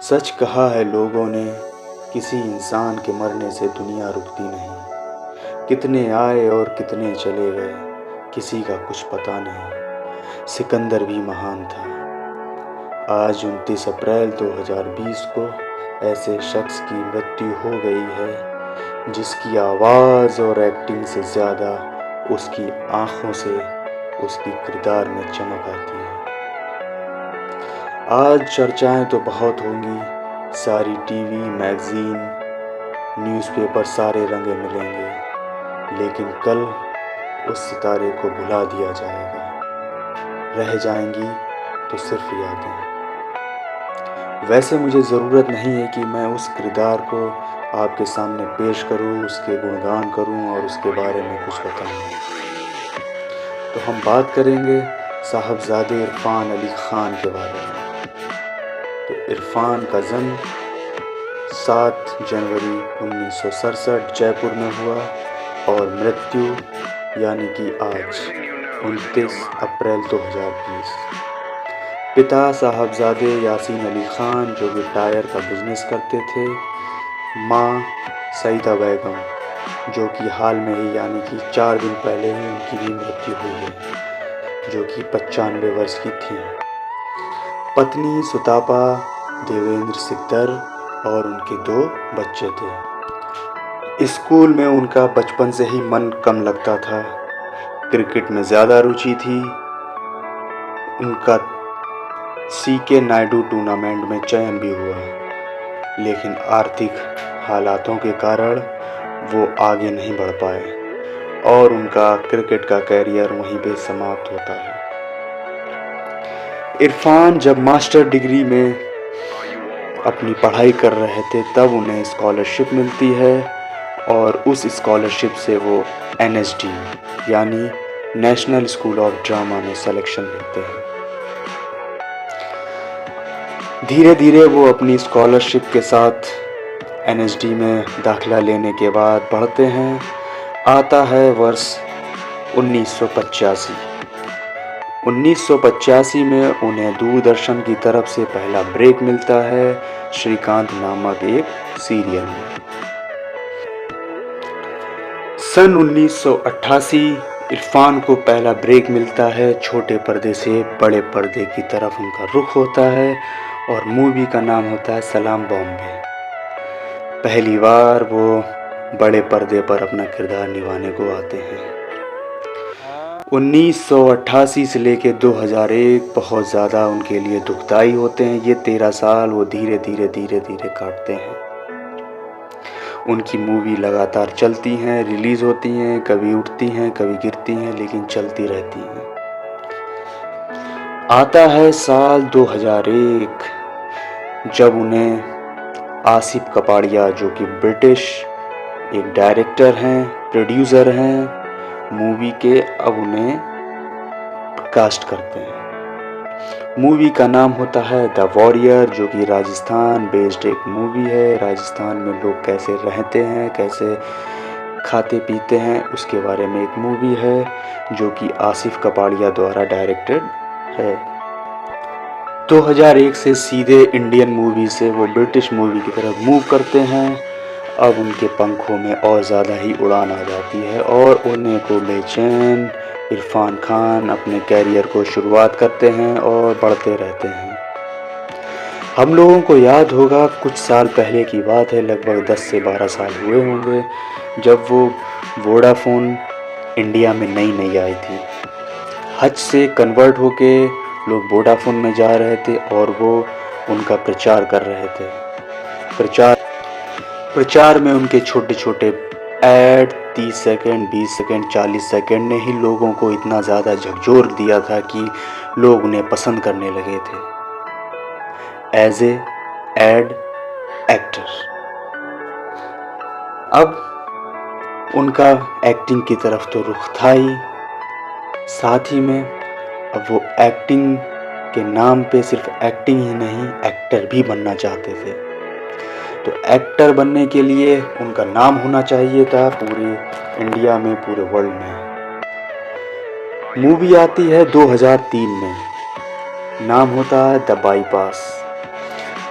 सच कहा है लोगों ने, किसी इंसान के मरने से दुनिया रुकती नहीं। कितने आए और कितने चले गए, किसी का कुछ पता नहीं। सिकंदर भी महान था। आज 29 अप्रैल 2020 को ऐसे शख्स की मृत्यु हो गई है जिसकी आवाज़ और एक्टिंग से ज़्यादा उसकी आँखों से उसकी किरदार में चमक आती है। आज चर्चाएं तो बहुत होंगी, सारी टीवी, मैगज़ीन, न्यूज़पेपर सारे रंगे मिलेंगे, लेकिन कल उस सितारे को भुला दिया जाएगा। रह जाएंगी तो सिर्फ यादें। वैसे मुझे ज़रूरत नहीं है कि मैं उस किरदार को आपके सामने पेश करूं, उसके गुणगान करूं और उसके बारे में कुछ बताऊं। तो हम बात करेंगे साहबजादे इरफान अली ख़ान के बारे में। तो इरफान का जन्म 7 जनवरी 1967 जयपुर में हुआ और मृत्यु यानी कि आज 29 अप्रैल 2020। पिता साहबजादे यासीन अली ख़ान जो कि टायर का बिजनेस करते थे, माँ सईदा बेगम जो कि हाल में ही यानी कि 4 दिन पहले ही उनकी भी मृत्यु हुई है, जो कि 95 वर्ष की थी। पत्नी सुतापा, देवेंद्र सिकदर और उनके 2 बच्चे थे। स्कूल में उनका बचपन से ही मन कम लगता था। क्रिकेट में ज़्यादा रुचि थी। उनका सीके नायडू टूर्नामेंट में चयन भी हुआ, लेकिन आर्थिक हालातों के कारण वो आगे नहीं बढ़ पाए और उनका क्रिकेट का कैरियर वहीं पे समाप्त होता है। इरफान जब मास्टर डिग्री में अपनी पढ़ाई कर रहे थे तब उन्हें स्कॉलरशिप मिलती है और उस स्कॉलरशिप से वो NSD यानी नेशनल स्कूल ऑफ ड्रामा में सिलेक्शन लेते हैं। धीरे धीरे वो अपनी स्कॉलरशिप के साथ NSD में दाखिला लेने के बाद पढ़ते हैं। आता है वर्ष 1985। 1985 में उन्हें दूरदर्शन की तरफ से पहला ब्रेक मिलता है श्रीकांत नामक एक सीरियल में। सन 1988 इरफान को पहला ब्रेक मिलता है। छोटे पर्दे से बड़े पर्दे की तरफ उनका रुख होता है और मूवी का नाम होता है सलाम बॉम्बे। पहली बार वो बड़े पर्दे पर अपना किरदार निभाने को आते हैं। 1988 से लेके 2001 बहुत ज़्यादा उनके लिए दुखदाई होते हैं। ये 13 साल वो धीरे धीरे काटते हैं। उनकी मूवी लगातार चलती हैं, रिलीज़ होती हैं, कभी उठती हैं, कभी गिरती हैं, लेकिन चलती रहती हैं। आता है साल 2001 जब उन्हें आसिफ कपाड़िया जो कि ब्रिटिश एक डायरेक्टर हैं, प्रोड्यूसर हैं मूवी के, अब उन्हें कास्ट करते हैं। मूवी का नाम होता है द वॉरियर जो कि राजस्थान बेस्ड एक मूवी है। राजस्थान में लोग कैसे रहते हैं, कैसे खाते पीते हैं, उसके बारे में एक मूवी है जो कि आसिफ कपाड़िया द्वारा डायरेक्टेड है। 2001 से सीधे इंडियन मूवी से वो ब्रिटिश मूवी की तरफ मूव करते हैं। अब उनके पंखों में और ज़्यादा ही उड़ान आ जाती है और उन्हें को बेचैन इरफान खान अपने कैरियर को शुरुआत करते हैं और बढ़ते रहते हैं। हम लोगों को याद होगा कुछ साल पहले की बात है, लगभग 10 से 12 साल हुए होंगे, जब वो वोडाफोन इंडिया में नई आई थी। हज से कन्वर्ट होके लोग वोडाफोन में जा रहे थे और वो उनका प्रचार कर रहे थे। प्रचार में उनके छोटे छोटे ऐड 30 सेकंड, 20 सेकंड, 40 सेकंड ने ही लोगों को इतना ज़्यादा झकझोर दिया था कि लोग उन्हें पसंद करने लगे थे एज ए एड एक्टर। अब उनका एक्टिंग की तरफ तो रुख था ही, साथ ही में अब वो एक्टिंग के नाम पे सिर्फ एक्टिंग ही नहीं, एक्टर भी बनना चाहते थे। तो एक्टर बनने के लिए उनका नाम होना चाहिए था पूरे इंडिया में, पूरे वर्ल्ड में। मूवी आती है 2003 में, नाम होता है द बाईपास।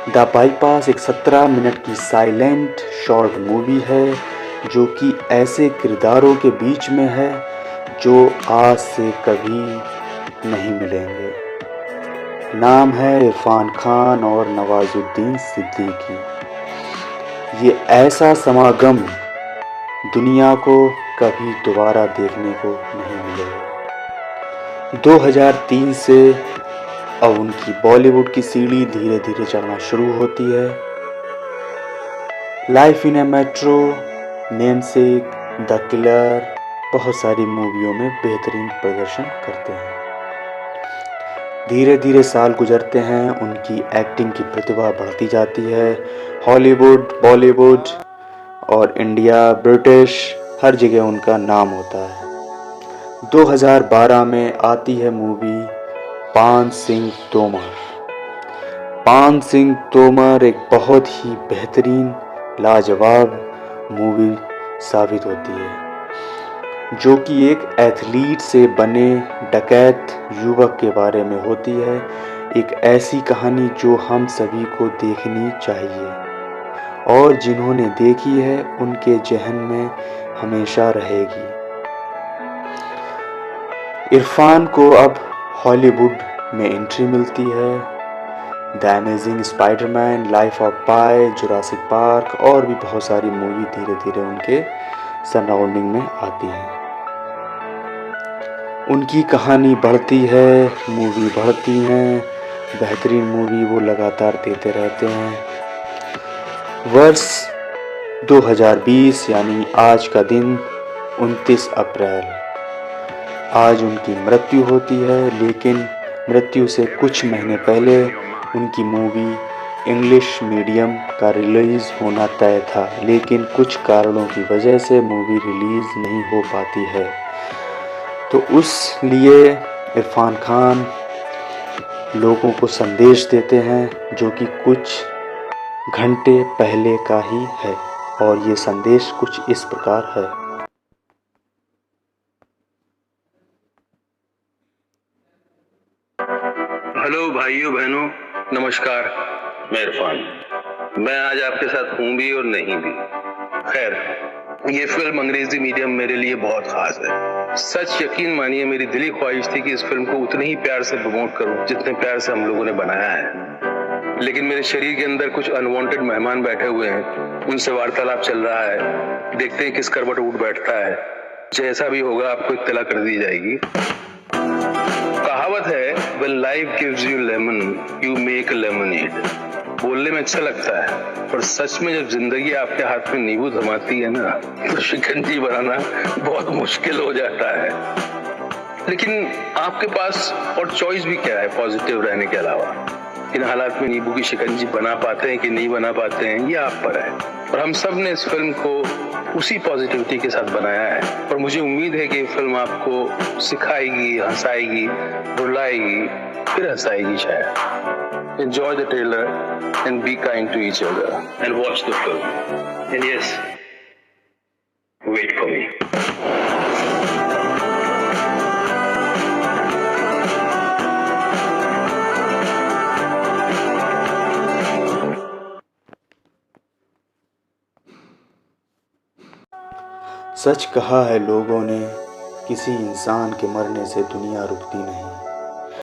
द बाईपास एक 17 मिनट की साइलेंट शॉर्ट मूवी है जो कि ऐसे किरदारों के बीच में है जो आज से कभी नहीं मिलेंगे। नाम है इरफान खान और नवाजुद्दीन सिद्दीकी। ये ऐसा समागम दुनिया को कभी दोबारा देखने को नहीं मिलेगा। 2003 से अब उनकी बॉलीवुड की सीढ़ी धीरे धीरे चढ़ना शुरू होती है। Life in A metro, namesake, the killer, बहुत सारी मूवियों में बेहतरीन प्रदर्शन करते हैं। धीरे धीरे साल गुजरते हैं, उनकी एक्टिंग की प्रतिभा बढ़ती जाती है। हॉलीवुड, बॉलीवुड और इंडिया, ब्रिटिश, हर जगह उनका नाम होता है। 2012 में आती है मूवी पान सिंह तोमर। पान सिंह तोमर एक बहुत ही बेहतरीन, लाजवाब मूवी साबित होती है, जो कि एक एथलीट से बने डकैत युवक के बारे में होती है। एक ऐसी कहानी जो हम सभी को देखनी चाहिए और जिन्होंने देखी है उनके जहन में हमेशा रहेगी। इरफान को अब हॉलीवुड में एंट्री मिलती है। The amazing Spiderman, life of pi, Jurassic park और भी बहुत सारी मूवी धीरे धीरे उनके सराउंडिंग में आती हैं। उनकी कहानी बढ़ती है, मूवी बढ़ती हैं, बेहतरीन मूवी वो लगातार देते रहते हैं। वर्ष 2020 यानी आज का दिन 29 अप्रैल, आज उनकी मृत्यु होती है। लेकिन मृत्यु से कुछ महीने पहले उनकी मूवी इंग्लिश मीडियम का रिलीज़ होना तय था, लेकिन कुछ कारणों की वजह से मूवी रिलीज़ नहीं हो पाती है। तो उस लिए इरफान खान लोगों को संदेश देते हैं जो कि कुछ घंटे पहले का ही है, और ये संदेश कुछ इस प्रकार है। हेलो भाइयों बहनों, नमस्कार। मैं इरफान। मैं आज आपके साथ हूँ भी और नहीं भी। खैर, ये फिल्म अंग्रेजी मीडियम मेरे लिए बहुत खास है। सच यकीन मानिए, मेरी दिली ख्वाहिश थी कि इस फिल्म को उतने ही प्यार से प्रमोट करूं जितने प्यार से हम लोगों ने बनाया है। लेकिन मेरे शरीर के अंदर कुछ अनवांटेड मेहमान बैठे हुए हैं, उनसे वार्तालाप चल रहा है। देखते हैं किस करवट उठ बैठता है। जैसा भी होगा आपको इत्तला कर दी जाएगी। कहावत है, when life gives you lemon, you make a lemonade। बोलने में अच्छा लगता है, पर सच में जब जिंदगी आपके हाथ में नींबू थमाती है ना, तो शिकंजी बनाना बहुत मुश्किल हो जाता है। लेकिन आपके पास और चॉइस भी क्या है पॉजिटिव रहने के अलावा? इन हालात में नींबू की शिकंजी बना पाते हैं कि नहीं बना पाते हैं, ये आप पर है। और हम सब ने इस फिल्म को उसी पॉजिटिविटी के साथ बनाया है, और मुझे उम्मीद है कि फिल्म आपको सिखाएगी, हंसाएगी, रुलाएगी, फिर हंसाएगी शायद। Enjoy the trailer and be kind to each other and watch the film. And yes, wait for me. सच कहा है लोगों ने, किसी इंसान के मरने से दुनिया रुकती नहीं।